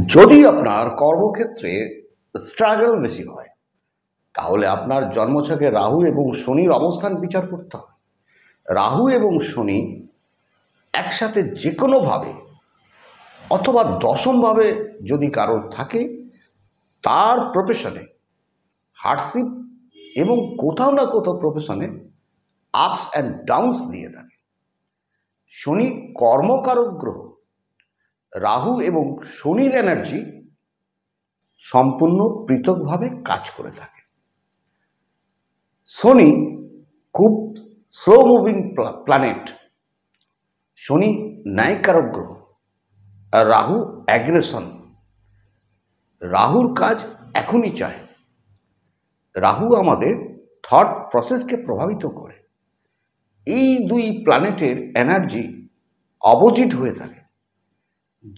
যদি আপনার কর্মক্ষেত্রে স্ট্রাগল বেশি হয়, তাহলে আপনার জন্মছকে রাহু এবং শনির অবস্থান বিচার করতে হবে। রাহু এবং শনি একসাথে যে কোনোভাবে অথবা দশমভাবে যদি কারোর থাকে, তার প্রফেশনে হার্ডশিপ এবং কোথাও না কোথাও প্রফেশনে আপস অ্যান্ড ডাউনস দিয়ে থাকে। শনি কর্মকারক গ্রহ। রাহু এবং শনির এনার্জি সম্পূর্ণ পৃথকভাবে কাজ করে থাকে। শনি খুব স্লো মুভিং প্ল্যানেট। শনি ন্যায়কারক গ্রহ আর রাহু অ্যাগ্রেশন। রাহুর কাজ এখনই চায়। রাহু আমাদের থট প্রসেসকে প্রভাবিত করে। এই দুই প্ল্যানেটের এনার্জি অপোজিট হয়ে থাকে,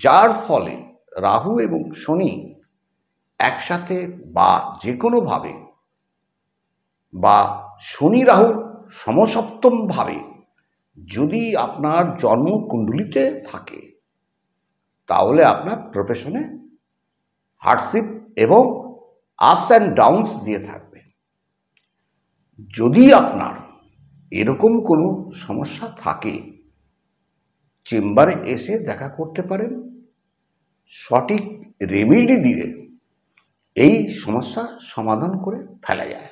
যার ফলে রাহু এবং শনি একসাথে বা যে কোনোভাবে বা শনি রাহুর সমসপ্তমভাবে যদি আপনার জন্মকুণ্ডলিতে থাকে, তাহলে আপনার প্রফেশনে হার্ডশিপ এবং আপস অ্যান্ড ডাউনস দিয়ে থাকবে। যদি আপনার এরকম কোনো সমস্যা থাকে, চেম্বারে এসে দেখা করতে পারেন। সঠিক রেমেডি দিয়ে এই সমস্যা সমাধান করে ফেলা যায়।